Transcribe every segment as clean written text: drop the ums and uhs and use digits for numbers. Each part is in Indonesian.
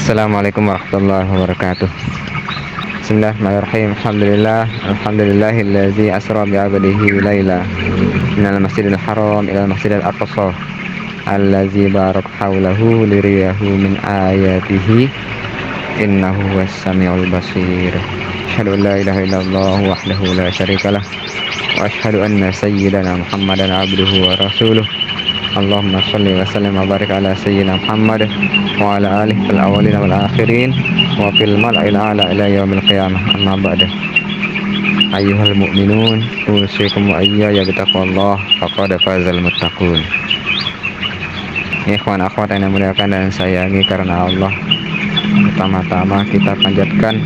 Assalamualaikum warahmatullahi wabarakatuh. Bismillahirrahmanirrahim. Alhamdulillahillazi asra bi'abdihi laila minal masjidil haram ilal masjidil aqsa allazi barak haulahu liriyahu min ayatihi innahu was samiul basir. Asyhadu an la ilaha illallah wahdahu la syarikalah wa asyhadu anna sayyidana Muhammadan abduhu wa rasuluh. Allahumma shalli wa sallim wa barik ala sayyidina Muhammad wa ala alihi fil awwalin wal akhirin wa fil mala'il a'la ila yaumil qiyamah. Amma ba'du. Ayyuhal mu'minun, usikum wa iyaya bitaqwallah faqad fazal muttaqun. Ikhwan akhwat yang dimuliakan dan sayangi karena Allah, pertama-tama kita panjatkan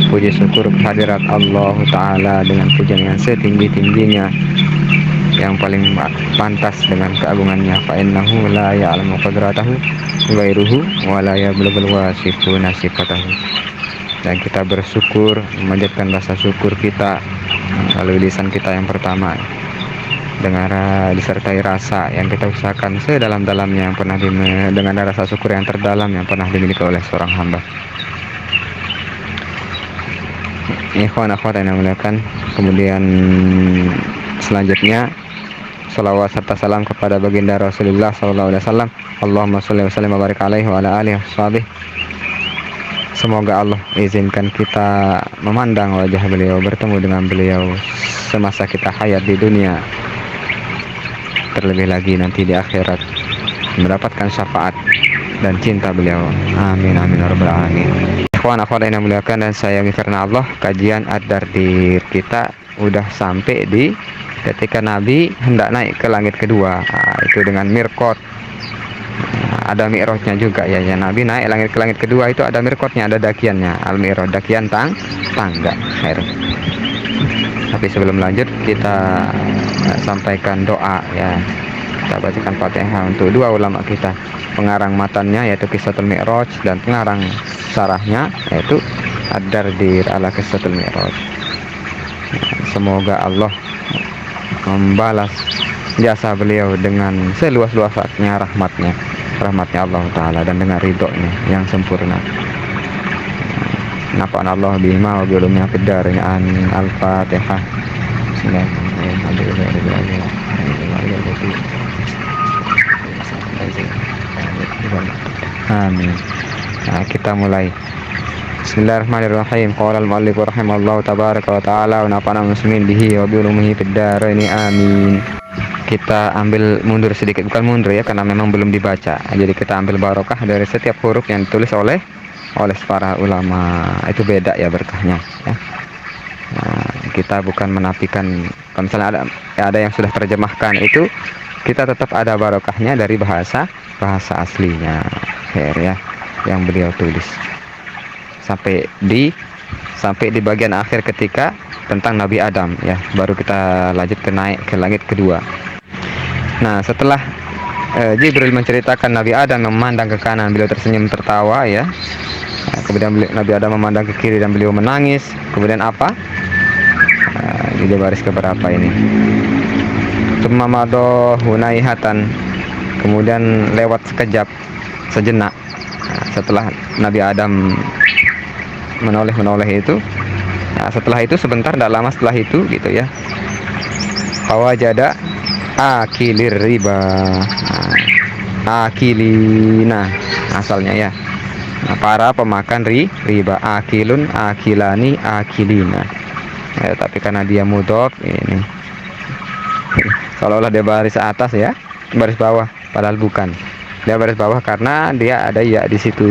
puji syukur kehadirat Allah Ta'ala dengan pujian yang setinggi-tingginya, yang paling pantas dengan keagungannya. Fa innahu la ya'lamu qadratahu ghairuhu wa la yablughul wasifuna sifatahu. Dan kita bersyukur, memanjatkan rasa syukur kita melalui lisan kita yang pertama, dengan disertai rasa yang kita usahakan sedalam-dalamnya yang pernah dengan rasa syukur yang terdalam yang pernah dimiliki oleh seorang hamba. Ikhwan akhwat yang dimuliakan, kemudian selanjutnya salawat serta salam kepada baginda Rasulullah SAW. Allahumma sholli wa sallim wa barik alaihi wa ala alihi washabihi. Semoga Allah izinkan kita memandang wajah beliau, bertemu dengan beliau semasa kita hayat di dunia, terlebih lagi nanti di akhirat mendapatkan syafaat dan cinta beliau. Amin amin ya rabbal alamin. Ikhwan akhwat yang dimuliakan dan sayangi karena Allah, kajian Ad-Dardir kita udah sampai di ketika Nabi hendak naik ke langit kedua. Itu dengan mirqat. Ada mi'rajnya juga ya, Nabi naik ke langit kedua itu ada mirqatnya, ada dakiannya. Al-mi'raj, dakian tangga. Tapi sebelum lanjut kita sampaikan doa ya. Kita bacakan Fatihah untuk dua ulama kita, pengarang matannya yaitu Qissatul Mi'raj dan pengarang syarahnya yaitu Ad-Dardir ala Qissatul Mi'raj. Semoga Allah membalas jasa beliau dengan seluas-luasnya rahmatnya Allah Ta'ala, dan dengan ridhonya yang sempurna. Nafa'ana Allah bima wa bi'ulumnya fid dharain. Amin. Al-Fatihah. Amin. Nah, kita mulai. Bismillahirrahmanirrahim. Qala al-mu'allif rahimallahu tabaraka wa ta'ala wa nafa'ana muslimin bihi wa bi ulumihi fid dharain. Amin. Kita ambil mundur sedikit, bukan mundur ya, karena memang belum dibaca. Jadi kita ambil barokah dari setiap huruf yang ditulis oleh para ulama. Itu beda ya berkahnya ya. Nah, kita bukan menafikan kalau misalnya ada yang sudah terjemahkan, itu kita tetap ada barokahnya dari bahasa aslinya ya, yang beliau tulis sampai di bagian akhir ketika tentang Nabi Adam ya, baru kita lanjut naik ke langit kedua. Nah, setelah Jibril menceritakan Nabi Adam memandang ke kanan, beliau tersenyum tertawa ya. Nah, kemudian Nabi Adam memandang ke kiri dan beliau menangis. Kemudian apa? Di baris keberapa ini? Tumamado hunaihatan. Kemudian lewat sejenak. Nah, setelah Nabi Adam menoleh itu, nah, setelah itu sebentar, tidak lama setelah itu gitu ya, fawajada akilir riba, akilina asalnya ya. Nah, para pemakan riba, akilun, akilani, akilina ya, tapi karena dia mudhof ini seolah-olah dia baris atas ya, baris bawah, padahal bukan. Dia baris bawah karena dia ada ya di situ,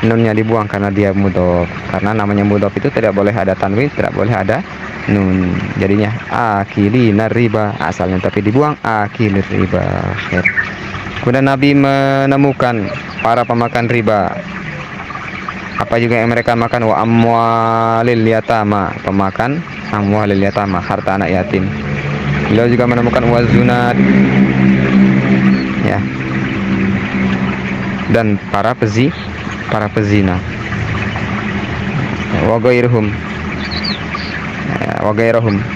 nunnya dibuang karena dia mudhof. Karena namanya mudhof itu tidak boleh ada tanwin, tidak boleh ada nun. Jadinya akilina riba asalnya, tapi dibuang akilir riba. Kemudian Nabi menemukan para pemakan riba. Apa juga yang mereka makan? Wa amwalil yatama, pemakan amwalil yatama, harta anak yatim. Beliau juga menemukan wazunat ya, dan para pezina. Wa ghairuhum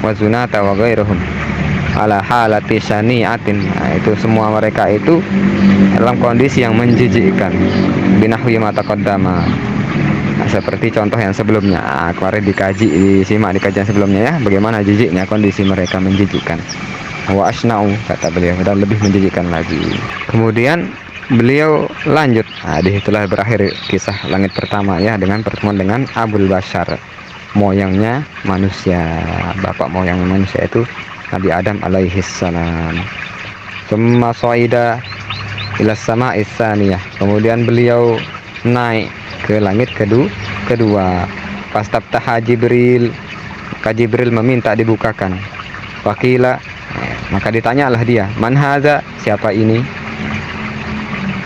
wazunata wa ghairuhum. ala halati syani'atin. Nah, itu semua mereka itu dalam kondisi yang menjijikkan. Binahwi ma taqaddama. Nah, seperti contoh yang sebelumnya. Kemarin disimak di kajian sebelumnya ya, bagaimana jijiknya kondisi mereka menjijikkan. Wa asna'u, kata beliau, dan lebih menjijikkan lagi. Kemudian beliau lanjut. Nah, disitulah berakhir kisah langit pertama ya, dengan pertemuan dengan Abul Bashar, moyangnya manusia, bapak moyang manusia itu Nabi Adam alaihissalam. Summa soida ila sama'is tsaniyah. Kemudian beliau naik ke langit kedua. Fastaftaha Jibril, maka Jibril meminta dibukakan. Fakila, maka ditanyalah dia, man hadza, siapa ini?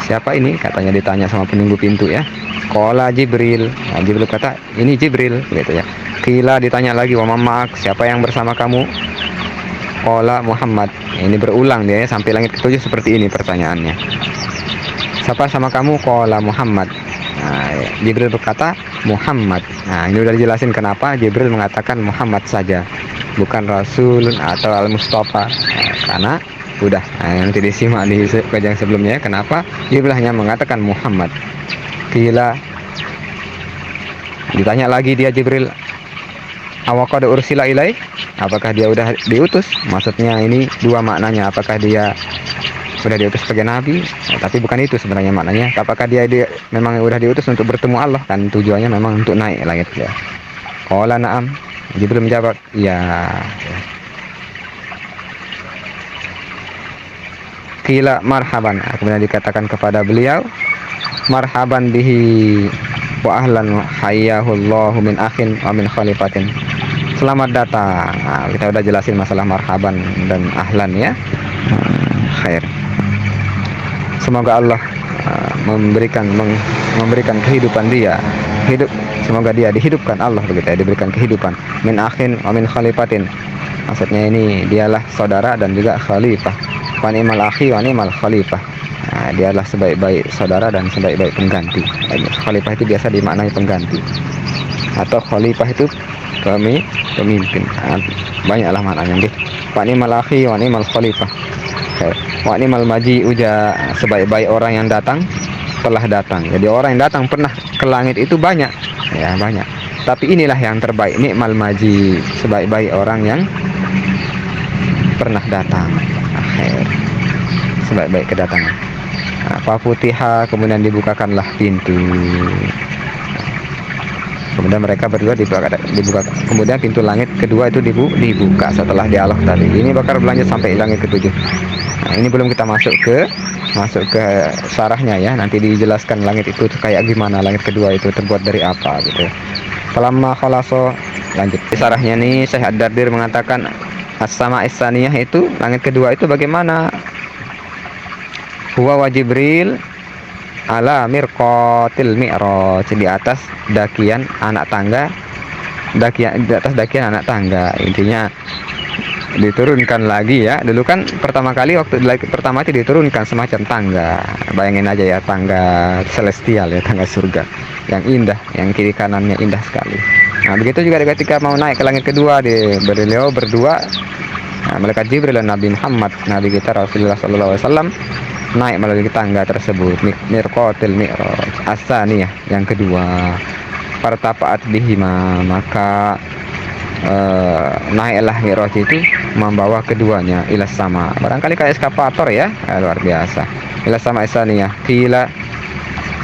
Siapa ini? Katanya ditanya sama penunggu pintu ya. Qala Jibril. Nah, Jibril kata, ini Jibril, gitu ya. Qila, ditanya lagi, wa mammak, siapa yang bersama kamu? Qala Muhammad. Ini berulang dia ya, sampai langit ketujuh seperti ini pertanyaannya. Siapa sama kamu? Qala Muhammad. Nah, Jibril berkata Muhammad. Nah, ini udah dijelasin kenapa Jibril mengatakan Muhammad saja, bukan Rasul atau Al-Mustafa. Nah, karena udah, nanti disimak di kajian sebelumnya ya, kenapa Jibril hanya mengatakan Muhammad. Gila, ditanya lagi dia Jibril, awaqad ursila ilai, apakah dia udah diutus? Maksudnya ini dua maknanya, apakah dia sudah diutus sebagai nabi, tapi bukan itu sebenarnya maknanya. Apakah dia memang udah diutus untuk bertemu Allah, kan tujuannya memang untuk naik langit ya. Qala na'am, Jibril menjawab ya. Qila marhaban, kemudian dikatakan kepada beliau, marhaban bihi wa ahlan hayyahullahu min akhin wa min khalifatin. Selamat datang. Nah, kita udah jelasin masalah marhaban dan ahlan ya. Khair. Semoga Allah memberikan kehidupan dia, semoga dia dihidupkan Allah, begitu ya, diberikan kehidupan. Min akhin wa min khalifatin, maksudnya ini dialah saudara dan juga khalifah. Wa ni'mal akhi wa ni'mal khalifah. Nah, dialah sebaik-baik saudara dan sebaik-baik pengganti. Khalifah itu biasa dimaknai pengganti, atau khalifah itu pemimpin. Nah, banyaklah maknanya nggih. Wa ni'mal akhi wa ni'mal khalifah. Wa ni'mal maji uja, sebaik-baik orang yang datang telah datang. Jadi orang yang datang pernah ke langit itu banyak ya, banyak. Tapi inilah yang terbaik, ni'mal maji, sebaik-baik orang yang pernah datang. Akhir, sebaik-baik kedatangan. Fafutiha, kemudian dibukakanlah pintu. Kemudian mereka berdua dibuka. Kemudian pintu langit kedua itu dibuka setelah dialog tadi. Ini bakal berlanjut sampai langit ketujuh. Nah, ini belum kita masuk ke syarahnya ya. Nanti dijelaskan langit itu kayak gimana, langit kedua itu terbuat dari apa gitu. Falamma khalaso, lanjut di syarahnya nih, Syekh Ad-Dardir mengatakan as-sama'is tsaniyah itu, langit kedua itu bagaimana? Huwa wa Jibril ala mirqatil mi'raj, di atas dakian anak tangga, di atas dakian anak tangga. Intinya diturunkan lagi ya. Dulu kan pertama kali waktu pertama itu diturunkan semacam tangga. Bayangin aja ya, tangga celestial ya, tangga surga yang indah, yang kiri kanannya indah sekali. Nah, begitu juga ketika mau naik ke langit kedua, beliau berdua, nah, malaikat Jibril dan Nabi Muhammad, Nabi kita Rasulullah SAW, naik melalui tangga tersebut, mirqatil mi'raj as-tsaniyah, yang kedua. Partapaat bihima, maka naiklah mi'raj itu membawa keduanya ilas sama, barangkali kayak eskapator ya, luar biasa. Ilas sama as-tsaniyah, qila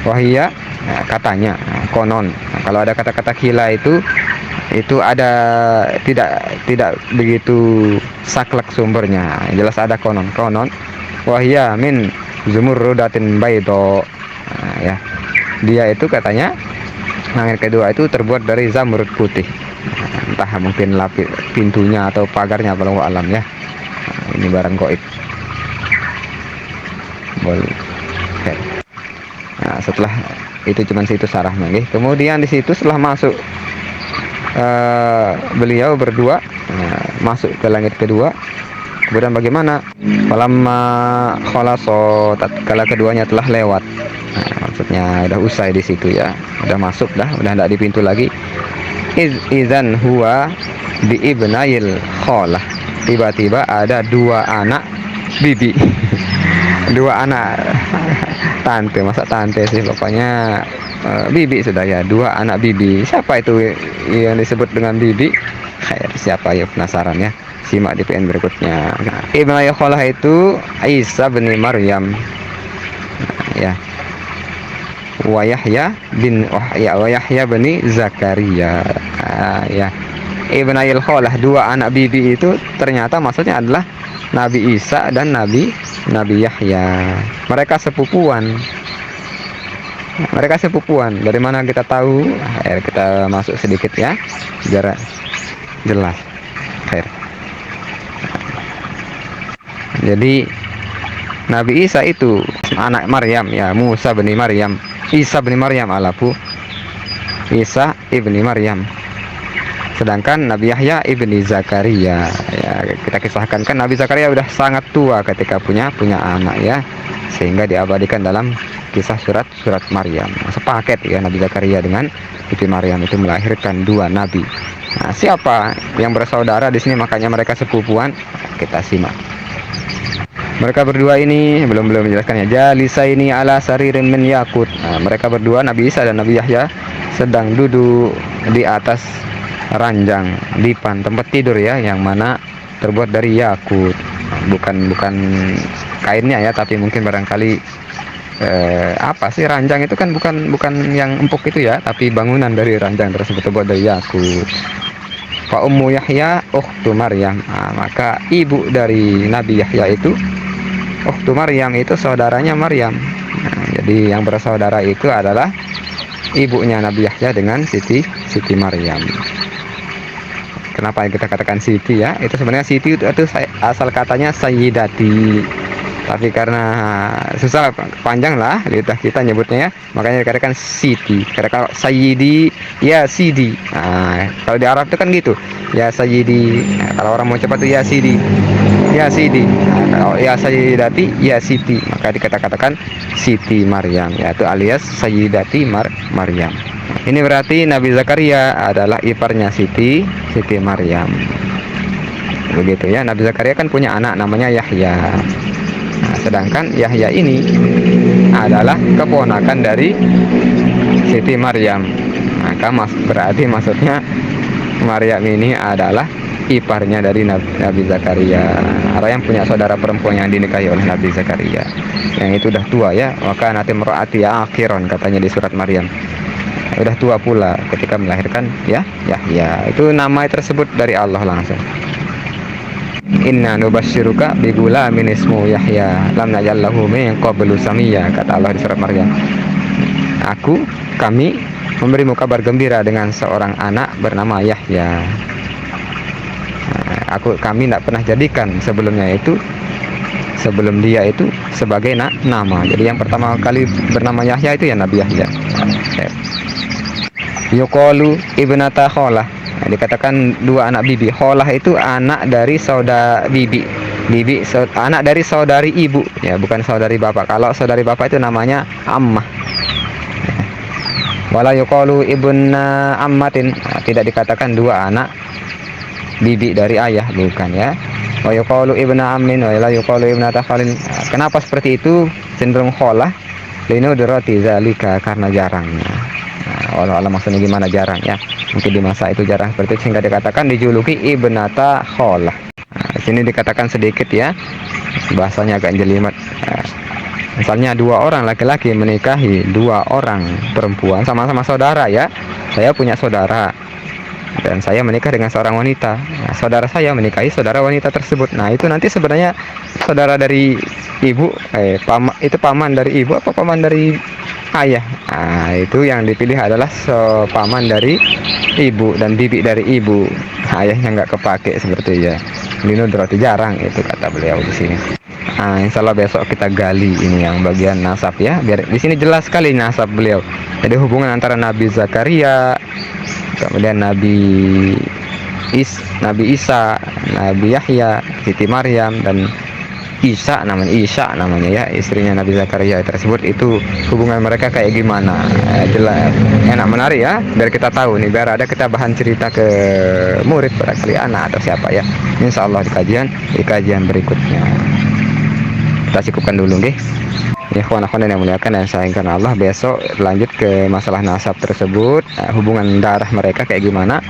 wahia, nah, katanya, konon. Nah, kalau ada kata-kata qila itu ada tidak begitu saklek sumbernya, jelas ada konon wahia min zumurrudatin baydo. Nah, ya, dia itu katanya langit kedua itu terbuat dari zamrud putih. Nah, entah mungkin lapis pintunya atau pagarnya, wallahu alam ya. Nah, ini barang gaib. Boleh. Nah, setelah itu cuman situ sarahnya nggih. Kemudian di situ setelah masuk beliau berdua masuk ke langit kedua. Kemudian bagaimana? Falamma khalaso, tatkala keduanya telah lewat. Nah, maksudnya udah usai di situ ya. Udah masuk udah enggak di pintu lagi. Izan huwa bi ibnail khalah. tiba-tiba ada dua anak bibi. Dua anak tante, masa tante sih, pokoknya bibi sudah ya, dua anak bibi. Siapa itu yang disebut dengan bibi? Siapa ya, penasaran ya, simak di PN berikutnya. Ibnu Yakholah itu Isa bin Maryam ya, wa Yahya bin wa Yahya bin Zakaria ya. Ibnu Yakholah, dua anak bibi itu ternyata maksudnya adalah Nabi Isa dan Nabi Yahya. Mereka sepupuan. Mereka sepupuan. Dari mana kita tahu? Kita masuk sedikit ya, biar jelas. Jadi Nabi Isa itu anak Maryam ya, Musa bin Maryam, Isa bin Maryam alafu, Isa ibni Maryam. Sedangkan Nabi Yahya ibni Zakaria ya, kita kisahkan kan Nabi Zakaria udah sangat tua ketika punya anak ya, sehingga diabadikan dalam kisah surat Maryam. Sepaket ya, Nabi Zakaria dengan Siti Maryam itu melahirkan dua nabi. Nah, siapa yang bersaudara di sini, makanya mereka sepupuan? Kita simak. Mereka berdua ini belum menjelaskannya. Jalisa ini ala saririn min yakut. Nah, mereka berdua, Nabi Isa dan Nabi Yahya, sedang duduk di atas ranjang dipan, tempat tidur ya, yang mana terbuat dari yakut. Bukan kainnya ya, tapi mungkin barangkali apa sih, ranjang itu kan bukan yang empuk itu ya, tapi bangunan dari ranjang tersebut terbuat dari yakut. Fa ummu Yahya ukhtu Maryam. Nah, maka ibu dari Nabi Yahya itu ukhtu Maryam, itu saudaranya Maryam. Nah, jadi yang bersaudara itu adalah ibunya Nabi Yahya dengan Siti Maryam. Kenapa kita katakan Siti ya? Itu sebenarnya Siti itu asal katanya Sayyidati, tapi karena susah panjang lah lidah kita nyebutnya ya, makanya dikatakan Siti. Karena kalau Sayyidi ya Sidi. Nah, kalau di Arab itu kan gitu, ya Sayyidi. Nah, kalau orang mau cepat itu ya Sidi, ya Sidi. Nah, kalau ya Sayyidati ya Siti, maka dikatakan Siti Maryam, yaitu alias Sayyidati Maryam. Ini berarti Nabi Zakaria adalah iparnya Siti Maryam. Begitu ya. Nabi Zakaria kan punya anak namanya Yahya. Nah, sedangkan Yahya ini adalah keponakan dari Siti Maryam. Maka berarti maksudnya Maryam ini adalah iparnya dari Nabi Zakaria. Orang yang punya saudara perempuan yang dinikahi oleh Nabi Zakaria, yang itu udah tua ya. Maka nanti merati akhiron, katanya di surat Maryam, udah tua pula ketika melahirkan ya Yahya. Itu nama tersebut dari Allah langsung. Inna nubasyyiruka bi gulamin ismu Yahya lam najal lahu min qablu samiyya, kata Allah di surat Maryam. Kami memberimu kabar gembira dengan seorang anak bernama Yahya. Kami tidak pernah jadikan sebelum dia itu sebagai nama. Jadi yang pertama kali bernama Yahya itu ya Nabi Yahya. Yuqalu ibnata Kholah. Nah, dikatakan dua anak bibi. Kholah itu anak dari saudara bibi. Anak dari saudari ibu ya, bukan saudari bapak. Kalau saudari bapak itu namanya ammah. Wala yuqalu ibna ammatin. Nah, tidak dikatakan dua anak bibi dari ayah, bukan ya. Wa yuqalu ibna ammin wa la yuqalu ibnata khalin. Nah, kenapa seperti itu cenderung Kholah? Linudrati zalika, karena jarangnya. Allah maksudnya gimana jarang ya, mungkin di masa itu jarang seperti itu, sehingga dikatakan dijuluki ibnata Kholah. Nah, di sini dikatakan sedikit ya, bahasanya agak jelimet. Misalnya dua orang laki-laki menikahi dua orang perempuan, sama-sama saudara ya. Saya punya saudara dan saya menikah dengan seorang wanita. Nah, saudara saya menikahi saudara wanita tersebut. Nah, itu nanti sebenarnya saudara dari ibu, itu paman dari ibu apa paman dari ayah. Nah, itu yang dipilih adalah paman dari ibu dan bibi dari ibu. Ayahnya nggak kepake seperti ya. Linudrati, jarang itu kata beliau di sini. Nah, insya Allah besok kita gali ini yang bagian nasab ya, biar di sini jelas sekali nasab beliau. Jadi hubungan antara Nabi Zakaria, kemudian Nabi Isa, Nabi Yahya, Siti Maryam, dan Isa namanya ya, istrinya Nabi Zakaria tersebut. Itu hubungan mereka kayak gimana? Jelas enak, menarik ya, biar kita tahu nih, biar ada kita bahan cerita ke murid barangkali anak atau siapa ya. Insya Allah di kajian berikutnya. Kita cukupkan dulu nih. Ikhwan-ikhwan yang muliakan dan sayangkan Allah, besok lanjut ke masalah nasab tersebut, hubungan darah mereka kayak gimana,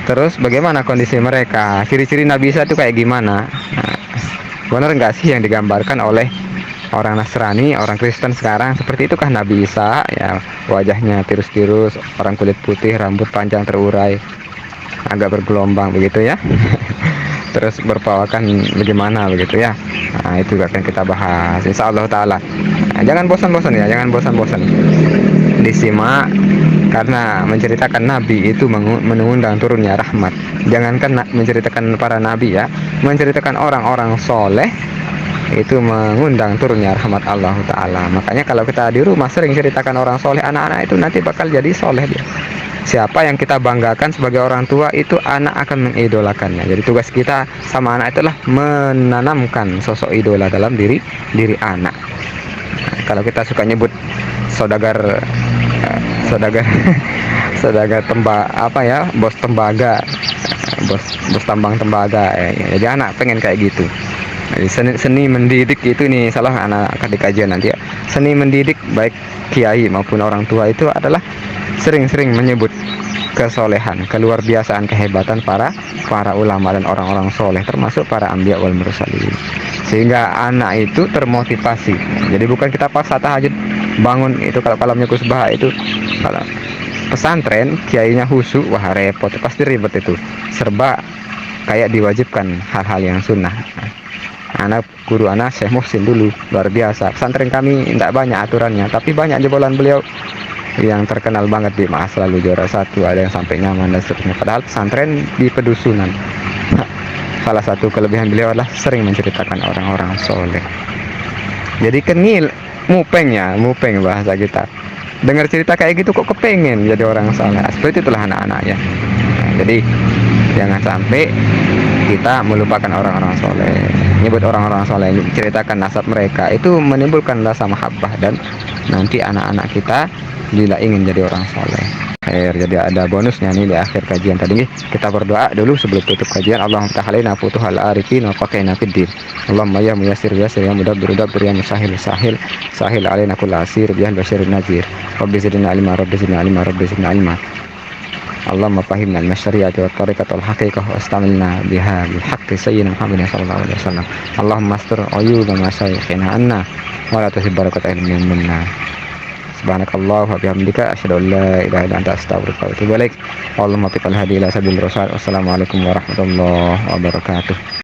terus bagaimana kondisi mereka, ciri-ciri Nabi Isa itu kayak gimana. Nah, benar nggak sih yang digambarkan oleh orang Nasrani, orang Kristen sekarang, seperti itukah Nabi Isa ya, wajahnya tirus-tirus, orang kulit putih, rambut panjang terurai, agak bergelombang begitu ya. Terus berpawakan bagaimana begitu ya. Nah, itu akan kita bahas insya Allah taala. Nah, jangan bosan-bosan ya, jangan bosan-bosan disimak, karena menceritakan nabi itu mengundang turunnya rahmat. Jangankan menceritakan para nabi ya, menceritakan orang-orang soleh itu mengundang turunnya rahmat Allah taala. Makanya kalau kita di rumah sering ceritakan orang soleh, anak-anak itu nanti bakal jadi soleh dia. Siapa yang kita banggakan sebagai orang tua, itu anak akan mengidolakannya. Jadi tugas kita sama anak itulah menanamkan sosok idola dalam diri anak. Nah, kalau kita suka nyebut saudagar saudagar saudagar bos tembaga, bos tambang tembaga, jadi anak pengen kayak gitu. Jadi seni mendidik itu nih, salah anak akan dikajian nanti ya. Seni mendidik baik kiai maupun orang tua itu adalah sering-sering menyebut kesolehan, keluar biasaan, kehebatan para ulama dan orang-orang soleh, termasuk para anbiya wal mursalin, sehingga anak itu termotivasi. Jadi bukan kita paksa tahajud bangun itu, kalau malamnya kusbah itu, kalau pesantren kiainya khusyuk, wah repot, pasti ribet itu, serba kayak diwajibkan hal-hal yang sunnah. Anak guru anak Syekh Muhsin dulu luar biasa. Pesantren kami tidak banyak aturannya, tapi banyak jebolan beliau yang terkenal banget di masa lalu, juara satu, ada yang sampai nyaman dan seterusnya. Padahal pesantren di pedusunan. Salah satu kelebihan beliau adalah sering menceritakan orang-orang soleh. Jadi mupeng bahasa kita. Dengar cerita kayak gitu kok kepengen jadi orang soleh. Seperti itulah anak-anaknya. Nah, jadi jangan sampai kita melupakan orang-orang soleh. Nyebut orang-orang soleh, ceritakan nasab mereka, itu menimbulkan rasa mahabbah, dan nanti anak-anak kita bila ingin jadi orang soleh. Jadi ada bonusnya nih di akhir kajian tadi. Kita berdoa dulu sebelum tutup kajian. Allahumma ftah alaina futuhal arifin wa faqihna fid din. Allahumma ya muyassir yassir, ya mudabbir dabbir, ya musahhil sahil alaina kull asir, ya basyirin nadhir. Rabbi zidna ilma, rabbi zidna ilma, rabbi zidna ilma. Allahumma fahimna al-masyari'ati wa tariqat al-haqiqah wa astamilna biha bil-haqqi sayyidina Muhammadin sallallahu alaihi wasallam. Allahumma astur uyuba masyayikhina anna wa la tusib barakat ilmin minna. Subhanakallah wa bihamdika asyhadu an la ilaha illa anta astaghfiruka wa atubu ilaik. Allahumma taqabbal hadi ila sabil rasul. Wassalamualaikum warahmatullahi wabarakatuh.